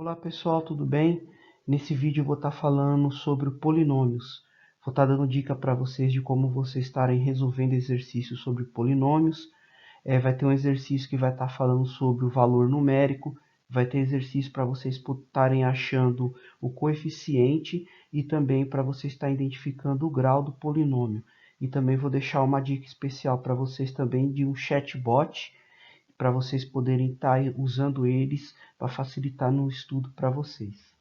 Olá pessoal, tudo bem? Nesse vídeo eu vou estar falando sobre polinômios. Vou estar dando dica para vocês de como vocês estarem resolvendo exercícios sobre polinômios. Vai ter um exercício que vai estar falando sobre o valor numérico. Vai ter exercício para vocês estarem achando o coeficiente e também para vocês estarem identificando o grau do polinômio. E também vou deixar uma dica especial para vocês também de um chatbot, para vocês poderem estar usando eles para facilitar no estudo para vocês.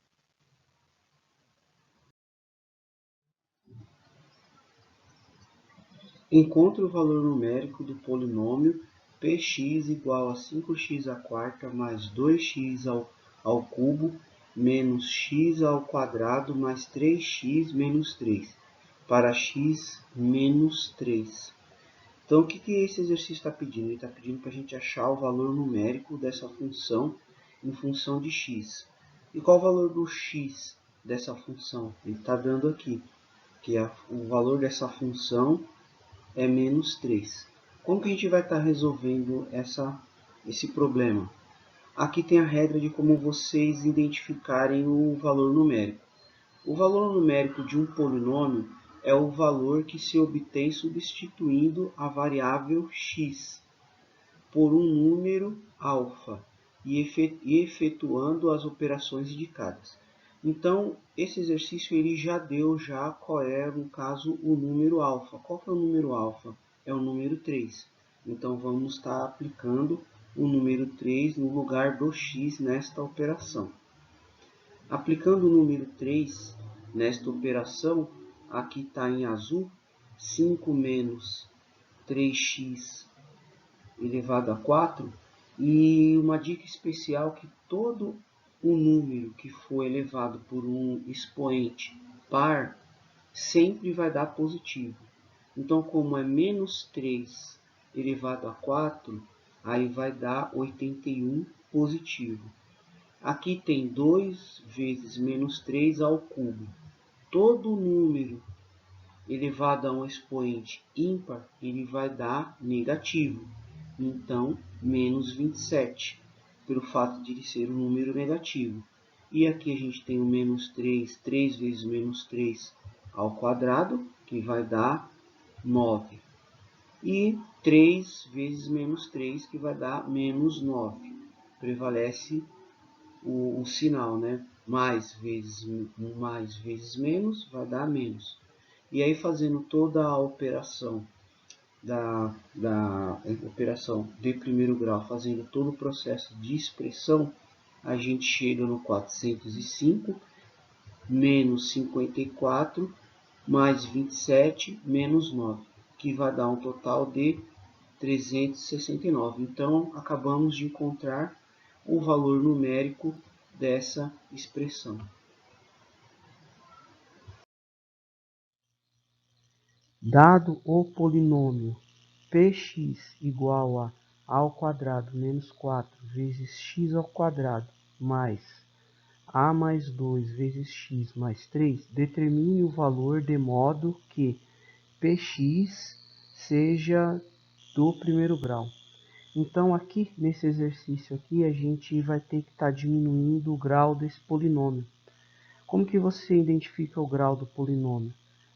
Encontre o valor numérico do polinômio px igual a 5x² mais 2x ao cubo menos x ao quadrado mais 3x menos 3 para x menos 3. Então, o que esse exercício está pedindo? Ele está pedindo para a gente achar o valor numérico dessa função em função de x. E qual o valor do x dessa função? Ele está dando aqui, que o valor dessa função é menos 3. Como que a gente vai estar resolvendo esse problema? Aqui tem a regra de como vocês identificarem o valor numérico. O valor numérico de um polinômio é o valor que se obtém substituindo a variável x por um número alfa e efetuando as operações indicadas. Então, esse exercício ele já deu qual é, no caso, o número alfa. Qual que é o número alfa? É o número 3. Então, vamos estar aplicando o número 3 no lugar do x nesta operação. Aplicando o número 3 nesta operação, aqui está em azul, 5 menos 3x elevado a 4. E uma dica especial que todo o número que for elevado por um expoente par sempre vai dar positivo. Então, como é menos 3 elevado a 4, aí vai dar 81 positivo. Aqui tem 2 vezes menos 3 ao cubo. Todo número elevado a um expoente ímpar, ele vai dar negativo. Então, menos 27, pelo fato de ele ser um número negativo. E aqui a gente tem o menos 3, 3 vezes menos 3 ao quadrado, que vai dar 9. E 3 vezes menos 3, que vai dar menos 9. Prevalece o sinal, né? Mais vezes menos vai dar menos. E aí, fazendo toda a operação da operação de primeiro grau, fazendo todo o processo de expressão, a gente chega no 405 menos 54 mais 27 menos 9, que vai dar um total de 369. Então, acabamos de encontrar o valor numérico dessa expressão. Dado o polinômio px igual a ao quadrado menos 4 vezes x ao quadrado mais a mais 2 vezes x mais 3, determine o valor de modo que px seja do primeiro grau. Então, aqui nesse exercício aqui, a gente vai ter que estar diminuindo o grau desse polinômio. Como que você identifica o grau do polinômio?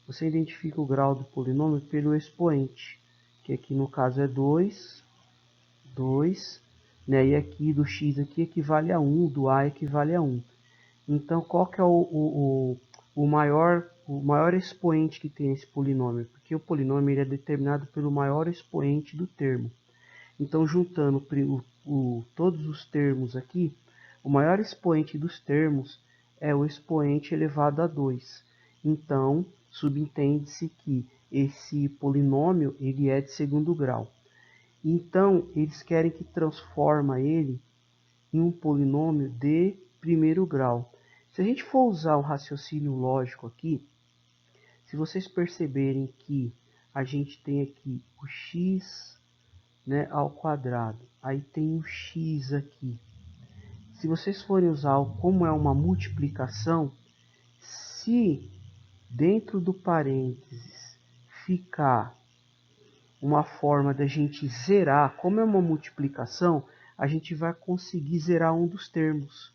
Você identifica o grau do polinômio pelo expoente, que aqui no caso é 2, né? E aqui do x aqui equivale a 1, do a equivale a 1. Então, qual que é o maior expoente que tem esse polinômio? Porque o polinômio ele é determinado pelo maior expoente do termo. Então, juntando todos os termos aqui, o maior expoente dos termos é o expoente elevado a 2. Então, subentende-se que esse polinômio ele é de segundo grau. Então, eles querem que transforma ele em um polinômio de primeiro grau. Se a gente for usar o raciocínio lógico aqui, se vocês perceberem que a gente tem aqui o x, né, ao quadrado, aí tem o x aqui. Se vocês forem usar como é uma multiplicação, se dentro do parênteses ficar uma forma da gente zerar, como é uma multiplicação, a gente vai conseguir zerar um dos termos.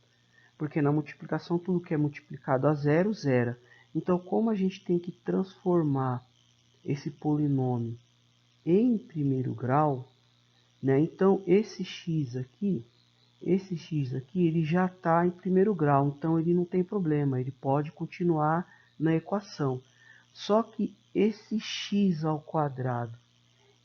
porque na multiplicação tudo que é multiplicado a zero, zera. Então, como a gente tem que transformar esse polinômio em primeiro grau, né? Então, esse x aqui, ele já está em primeiro grau, então ele não tem problema, ele pode continuar na equação. Só que esse x ao quadrado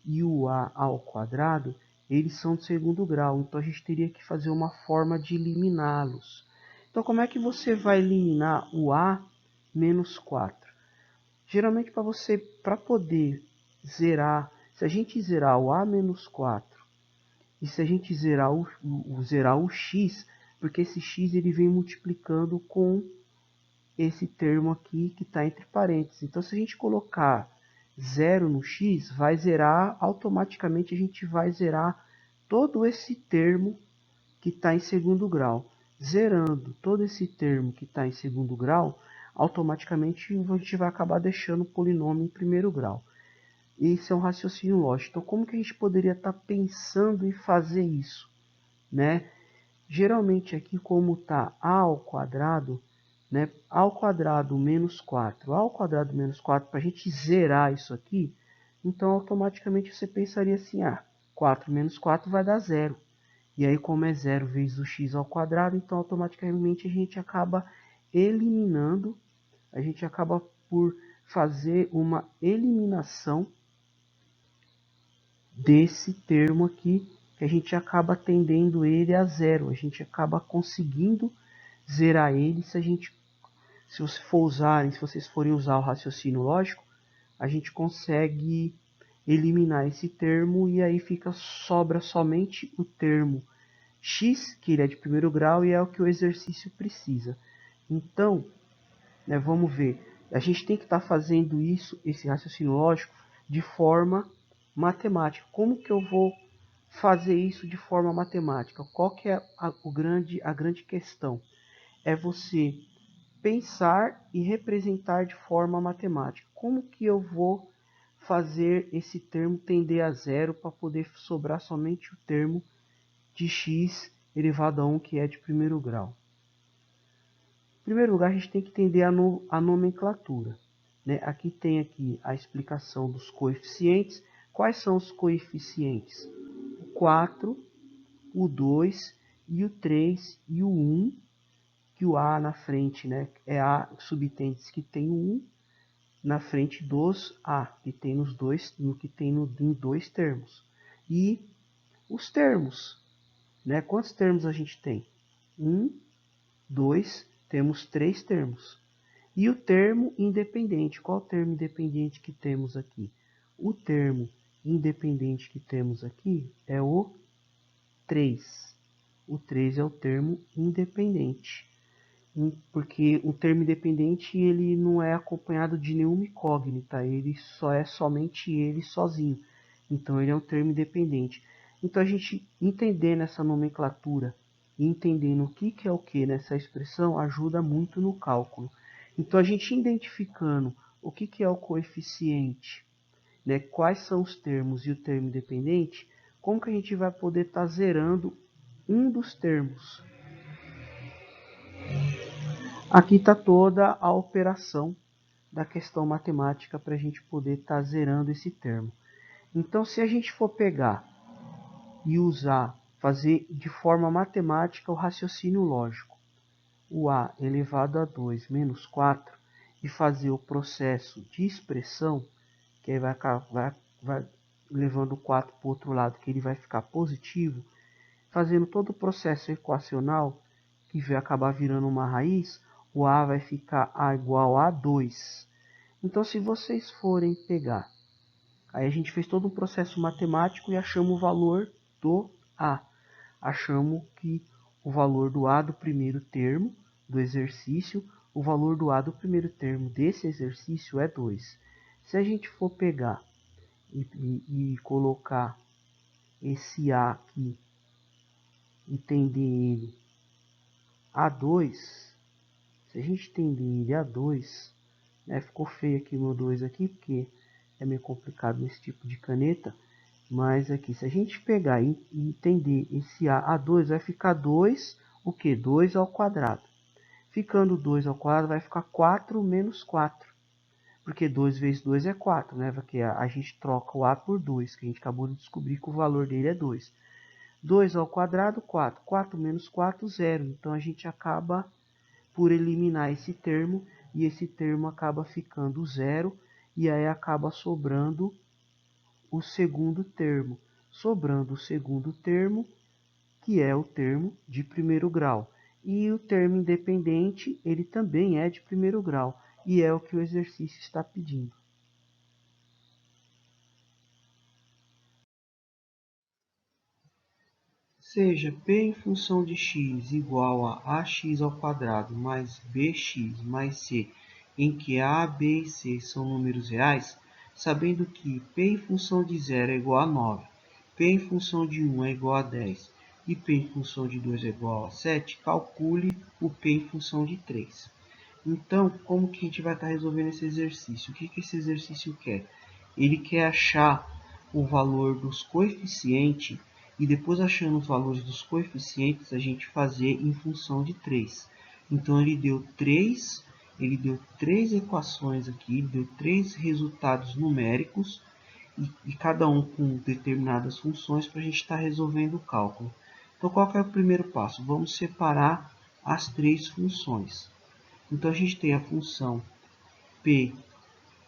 e o a ao quadrado, eles são de segundo grau, então a gente teria que fazer uma forma de eliminá-los. Então, como é que você vai eliminar o a menos 4? Geralmente, para poder zerar, se a gente zerar o a menos 4, e se a gente zerar o x, porque esse x ele vem multiplicando com esse termo aqui que está entre parênteses. Então, se a gente colocar 0 no x, vai zerar, automaticamente a gente vai zerar todo esse termo que está em segundo grau. Zerando todo esse termo que está em segundo grau, automaticamente a gente vai acabar deixando o polinômio em primeiro grau. Esse é um raciocínio lógico. Então, como que a gente poderia estar pensando em fazer isso, né? Geralmente aqui, como está a ao quadrado, né? A ao quadrado menos 4. A ao quadrado menos 4, para a gente zerar isso aqui, então automaticamente você pensaria assim, 4 menos 4 vai dar 0. E aí, como é 0 vezes o x ao quadrado, então automaticamente a gente acaba eliminando, a gente acaba por fazer uma eliminação desse termo aqui, que a gente acaba tendendo ele a 0. A gente acaba conseguindo zerar ele se vocês forem usar o raciocínio lógico, a gente consegue eliminar esse termo e aí sobra somente o termo x, que ele é de primeiro grau e é o que o exercício precisa. Então, né, vamos ver, a gente tem que estar fazendo esse raciocínio lógico, de forma matemática. Como que eu vou fazer isso de forma matemática? Qual que é a grande questão? É você pensar e representar de forma matemática. Como que eu vou fazer esse termo tender a zero para poder sobrar somente o termo de x elevado a 1, que é de primeiro grau? Em primeiro lugar, a gente tem que entender a nomenclatura, né? Aqui tem a explicação dos coeficientes. Quais são os coeficientes? O 4, o 2 e o 3 e o 1, que o a na frente, né, é a subtende que tem o 1 na frente dos a, que tem em dois termos. E os termos, né? Quantos termos a gente tem? 1, 2, temos 3 termos. E o termo independente, qual o termo independente que temos aqui? O termo independente que temos aqui é o 3. O 3 é o termo independente, porque o termo independente ele não é acompanhado de nenhuma incógnita, ele somente ele sozinho. Então ele é um termo independente. Então a gente entendendo essa nomenclatura e entendendo o que é o que nessa expressão ajuda muito no cálculo. Então a gente identificando o que é o coeficiente, né, quais são os termos e o termo independente, como que a gente vai poder estar zerando um dos termos? Aqui está toda a operação da questão matemática para a gente poder estar zerando esse termo. Então, se a gente for pegar e fazer de forma matemática o raciocínio lógico, o a elevado a 2 menos 4, e fazer o processo de expressão, que aí vai levando o 4 para o outro lado, que ele vai ficar positivo, fazendo todo o processo equacional, que vai acabar virando uma raiz, o a vai ficar a igual a 2. Então, se vocês forem pegar, aí a gente fez todo um processo matemático e achamos o valor do a. Achamos que o valor do a do primeiro termo do exercício, o valor do a do primeiro termo desse exercício é 2. Se a gente for pegar e colocar esse a aqui, entender ele a 2, se a gente entender ele a 2, né, ficou feio aqui o meu 2 aqui, porque é meio complicado nesse tipo de caneta, mas aqui, se a gente pegar e entender esse A2, vai ficar 2, o que? 2 ao quadrado. Ficando 2 ao quadrado, vai ficar 4 menos 4. Porque 2 vezes 2 é 4, né? Porque a gente troca o A por 2, que a gente acabou de descobrir que o valor dele é 2. 2 ao quadrado, 4. 4 menos 4, 0. Então, a gente acaba por eliminar esse termo, e esse termo acaba ficando 0, e aí acaba sobrando o segundo termo. Sobrando o segundo termo, que é o termo de primeiro grau. E o termo independente, ele também é de primeiro grau, e é o que o exercício está pedindo. Seja P em função de x igual a ax ao quadrado mais bx mais c, em que a, b e c são números reais, sabendo que P em função de 0 é igual a 9, P em função de 1 é igual a 10 e P em função de 2 é igual a 7, calcule o P em função de 3. Então, como que a gente vai estar resolvendo esse exercício? O que esse exercício quer? Ele quer achar o valor dos coeficientes e depois, achando os valores dos coeficientes, a gente fazer em função de 3. Então, ele deu três equações aqui, ele deu 3 resultados numéricos e cada um com determinadas funções para a gente estar resolvendo o cálculo. Então, qual que é o primeiro passo? Vamos separar as 3 funções. Então, a gente tem a função P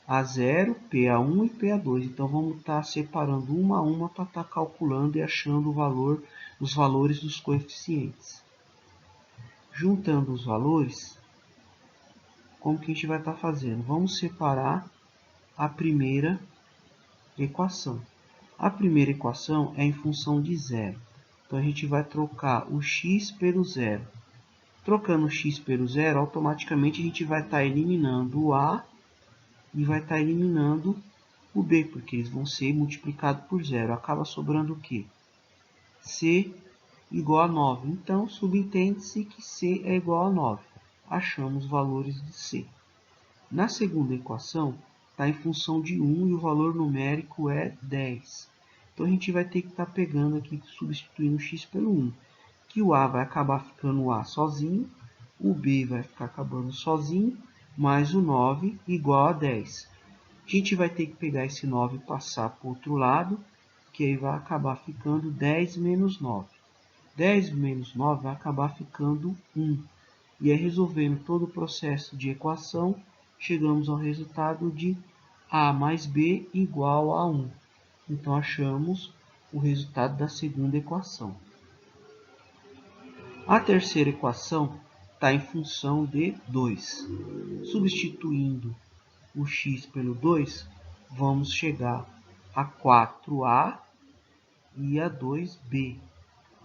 a 0, P a 1 e P a 2. Então, vamos estar separando uma a uma para estar calculando e achando os valores dos coeficientes. Juntando os valores, como que a gente vai estar fazendo? Vamos separar a primeira equação. A primeira equação é em função de 0. Então, a gente vai trocar o x pelo 0. Trocando o x pelo 0, automaticamente a gente vai estar eliminando o a e vai estar eliminando o b, porque eles vão ser multiplicados por 0. Acaba sobrando o quê? C igual a 9. Então, subentende-se que C é igual a 9. Achamos os valores de C. Na segunda equação, está em função de 1 e o valor numérico é 10. Então, a gente vai ter que estar pegando aqui, substituindo o x pelo 1. Que o A vai acabar ficando o A sozinho, o B vai ficar acabando sozinho, mais o 9 igual a 10. A gente vai ter que pegar esse 9 e passar para o outro lado, que aí vai acabar ficando 10 menos 9. 10 menos 9 vai acabar ficando 1. E aí, resolvendo todo o processo de equação, chegamos ao resultado de A mais B igual a 1. Então, achamos o resultado da segunda equação. A terceira equação está em função de 2. Substituindo o x pelo 2, vamos chegar a 4a e a 2b,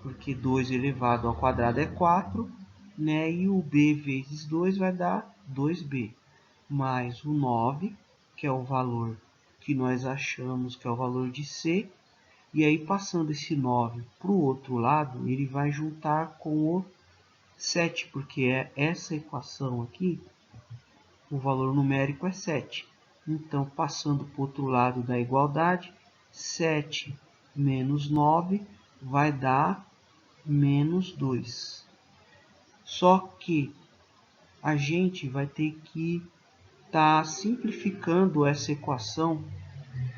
porque 2 elevado ao quadrado é 4, né? E o b vezes 2 vai dar 2b, mais o 9, que é o valor que nós achamos que é o valor de C, e aí passando esse 9 para o outro lado, ele vai juntar com o 7, porque é essa equação aqui, o valor numérico é 7. Então, passando para o outro lado da igualdade, 7 menos 9 vai dar menos 2. Só que a gente vai ter que estar simplificando essa equação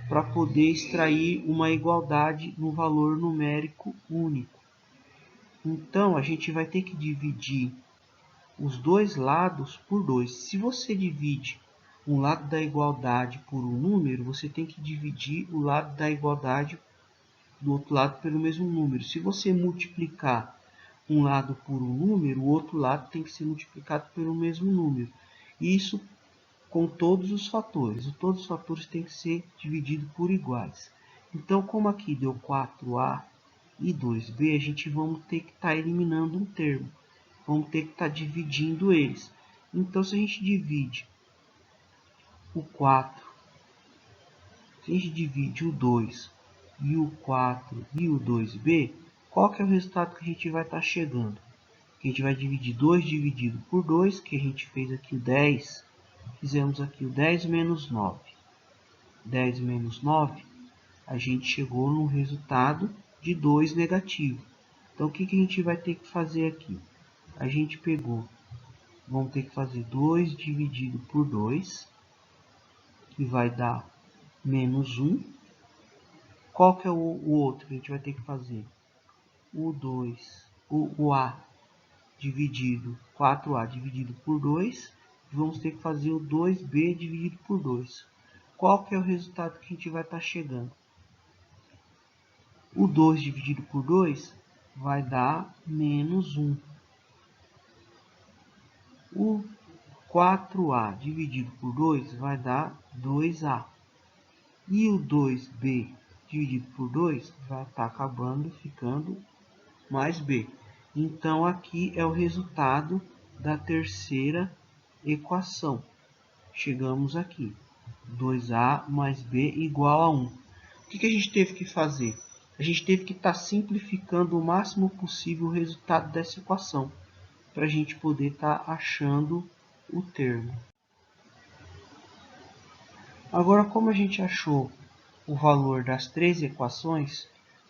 para poder extrair uma igualdade no valor numérico único. Então, a gente vai ter que dividir os dois lados por 2. Se você divide um lado da igualdade por um número, você tem que dividir o lado da igualdade do outro lado pelo mesmo número. Se você multiplicar um lado por um número, o outro lado tem que ser multiplicado pelo mesmo número. Isso com todos os fatores. E todos os fatores têm que ser divididos por iguais. Então, como aqui deu 4a e 2b, a gente vamos ter que estar eliminando um termo. Vamos ter que estar dividindo eles. Então, se a gente divide o 4, se a gente divide o 2 e o 4 e o 2b, qual que é o resultado que a gente vai estar chegando? A gente vai dividir 2 dividido por 2, que a gente fez aqui o 10, fizemos aqui o 10 menos 9. 10 menos 9, a gente chegou no resultado de 2 negativo. Então, o que a gente vai ter que fazer aqui? a gente pegou, vamos ter que fazer 2 dividido por 2, que vai dar menos 1. Qual que é o outro que a gente vai ter que fazer? O 2, o A dividido, 4A dividido por 2, vamos ter que fazer o 2B dividido por 2. Qual que é o resultado que a gente vai estar chegando? O 2 dividido por 2 vai dar menos 1. O 4A dividido por 2 vai dar 2A. E o 2B dividido por 2 vai estar acabando ficando mais B. Então, aqui é o resultado da terceira equação. Chegamos aqui. 2A mais B igual a 1. O que a gente teve que fazer? A gente teve que estar simplificando o máximo possível o resultado dessa equação, para a gente poder estar achando o termo. Agora, como a gente achou o valor das três equações,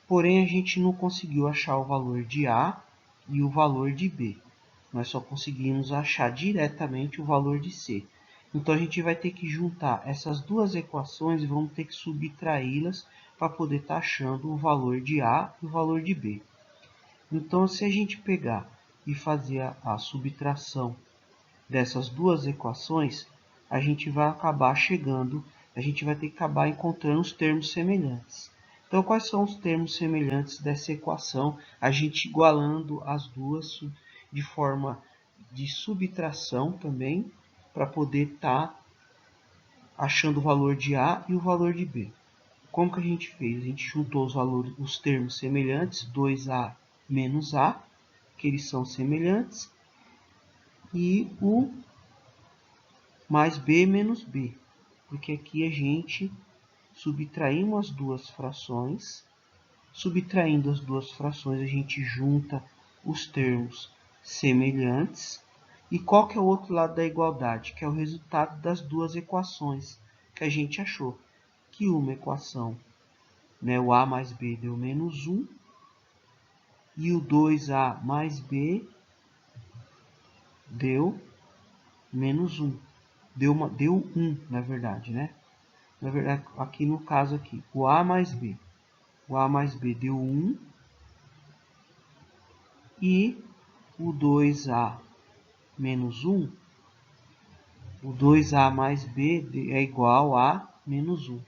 porém a gente não conseguiu achar o valor de A e o valor de B. Nós só conseguimos achar diretamente o valor de C. Então a gente vai ter que juntar essas duas equações e vamos ter que subtraí-las para poder estar achando o valor de A e o valor de B. Então, se a gente pegar e fazer a subtração dessas duas equações, a gente vai acabar chegando, a gente vai ter que acabar encontrando os termos semelhantes. Então, quais são os termos semelhantes dessa equação? A gente igualando as duas de forma de subtração também, para poder estar achando o valor de A e o valor de B. Como que a gente fez? A gente juntou os termos semelhantes, 2A menos A, que eles são semelhantes, e o mais B menos B, porque aqui a gente subtraímos as duas frações. Subtraindo as duas frações, a gente junta os termos semelhantes. E qual que é o outro lado da igualdade? Que é o resultado das duas equações que a gente achou. Que uma equação, né, o A mais B deu menos 1, e o 2A mais B deu menos 1. Deu 1, na verdade, né? Na verdade, aqui no caso aqui, o A mais B. O A mais B deu 1 e o 2A menos 1, o 2A mais B é igual a menos 1.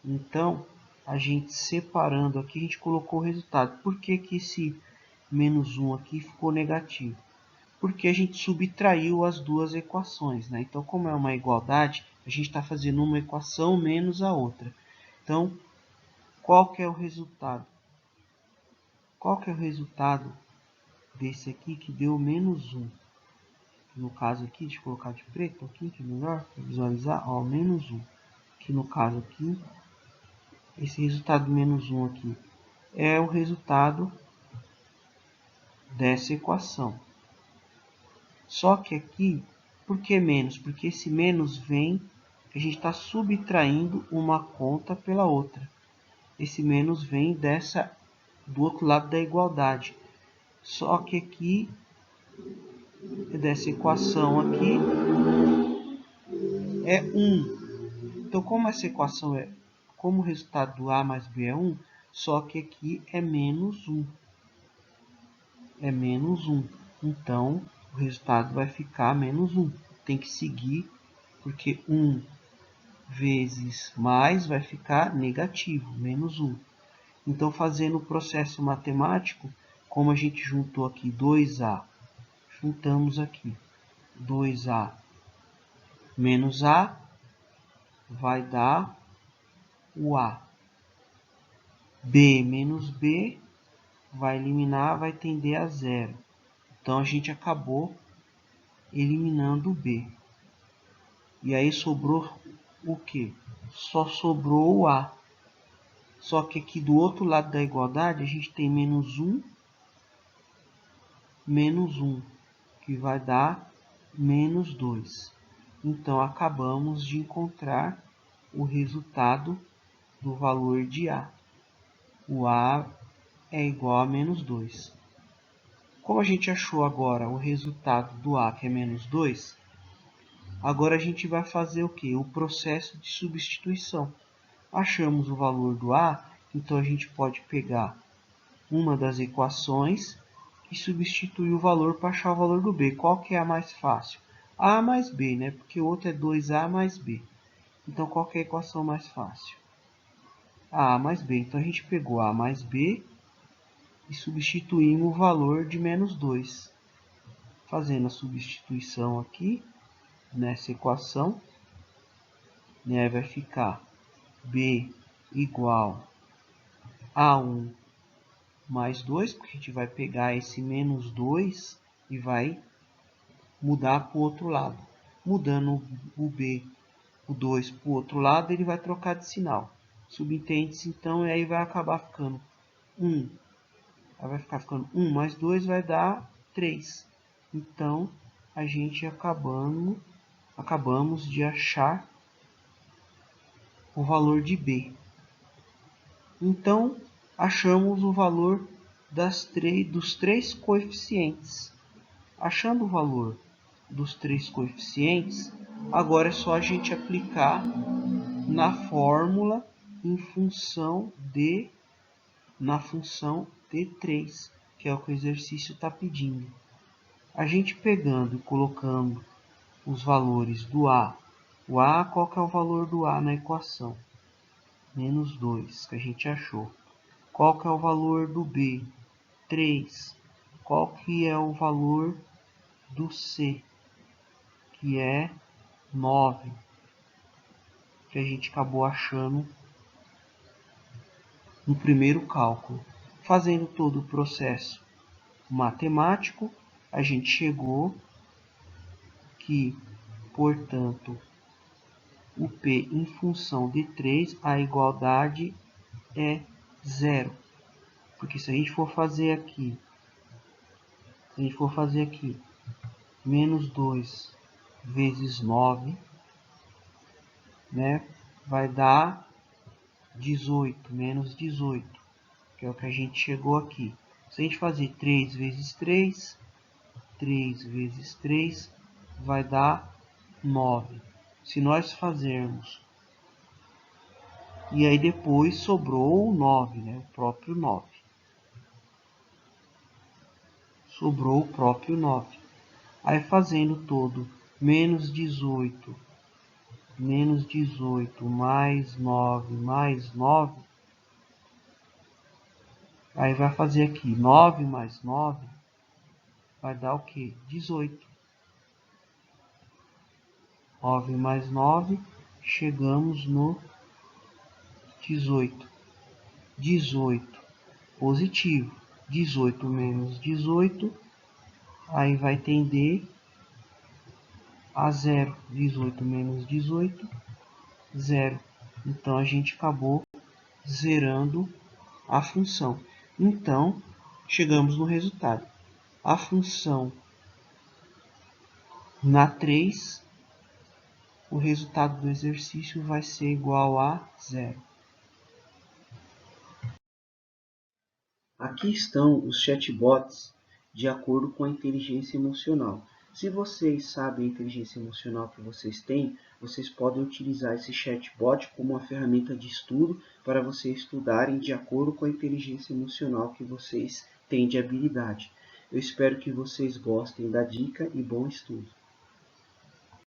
Então, a gente separando aqui, a gente colocou o resultado. Por que que esse menos 1 aqui ficou negativo? Porque a gente subtraiu as duas equações, né? Então, como é uma igualdade, a gente está fazendo uma equação menos a outra. Então, qual que é o resultado? Qual que é o resultado desse aqui que deu menos 1? No caso aqui, deixa eu colocar de preto aqui, que é melhor para visualizar, ó, menos 1. Que no caso aqui, esse resultado menos 1 aqui é o resultado dessa equação. Só que aqui, por que menos? Porque esse menos vem, a gente está subtraindo uma conta pela outra. Esse menos vem do outro lado da igualdade. Só que aqui, dessa equação aqui, é 1. Então, como essa equação como o resultado do A mais B é 1, só que aqui é menos 1. É menos 1. Então, o resultado vai ficar menos 1. Tem que seguir, porque 1 vezes mais vai ficar negativo, menos 1. Então, fazendo o processo matemático, como a gente juntou aqui 2A, juntamos aqui 2A menos A, vai dar o A. B menos B, vai eliminar, vai tender a zero. Então, a gente acabou eliminando o B. E aí sobrou o que? Só sobrou o A. Só que aqui do outro lado da igualdade, a gente tem menos 1, que vai dar menos 2. Então, acabamos de encontrar o resultado do valor de A. O A é igual a menos 2. Como a gente achou agora o resultado do A, que é menos 2, agora a gente vai fazer o quê? O processo de substituição. Achamos o valor do A, então a gente pode pegar uma das equações e substituir o valor para achar o valor do B. Qual que é a mais fácil? A mais B, né? Porque o outro é 2A mais B. Então, qual que é a equação mais fácil? A mais B. Então, a gente pegou A mais B e substituímos o valor de menos 2. Fazendo a substituição aqui, nessa equação, né, vai ficar B igual a 1 mais 2, porque a gente vai pegar esse menos 2 e vai mudar para o outro lado. Mudando o B, o 2 para o outro lado, ele vai trocar de sinal. Subentende-se então, e aí vai acabar ficando 1. Aí vai ficar ficando 1 mais 2 vai dar 3. Então, a gente acabamos de achar o valor de B. Então, achamos o valor dos três coeficientes. Achando o valor dos três coeficientes, agora é só a gente aplicar na fórmula na função d3, que é o que o exercício está pedindo. A gente pegando e colocando os valores do A. O A, qual que é o valor do A na equação? Menos 2, que a gente achou. Qual que é o valor do B? 3. Qual que é o valor do C? Que é 9. Que a gente acabou achando no primeiro cálculo. Fazendo todo o processo matemático, a gente chegou que, portanto, o P em função de 3, a igualdade é 0. Porque se a gente for fazer aqui, menos 2 vezes 9, né, vai dar 18, menos 18, que é o que a gente chegou aqui. Se a gente fazer 3 vezes 3, 3 vezes 3 vai dar 9. Se nós fazermos, e aí depois sobrou o 9, né? O próprio 9. Sobrou o próprio 9. Aí fazendo todo, menos 18 mais 9 mais 9, aí vai fazer aqui 9 mais 9, vai dar o que? 18. 9 mais 9, chegamos no 18. 18 positivo. 18 menos 18, aí vai tender a 0. 18 menos 18, 0. Então, a gente acabou zerando a função. Então, chegamos no resultado. A função na 3, o resultado do exercício vai ser igual a 0. Aqui estão os chatbots de acordo com a inteligência emocional. Se vocês sabem a inteligência emocional que vocês têm, vocês podem utilizar esse chatbot como uma ferramenta de estudo para vocês estudarem de acordo com a inteligência emocional que vocês têm de habilidade. Eu espero que vocês gostem da dica e bom estudo.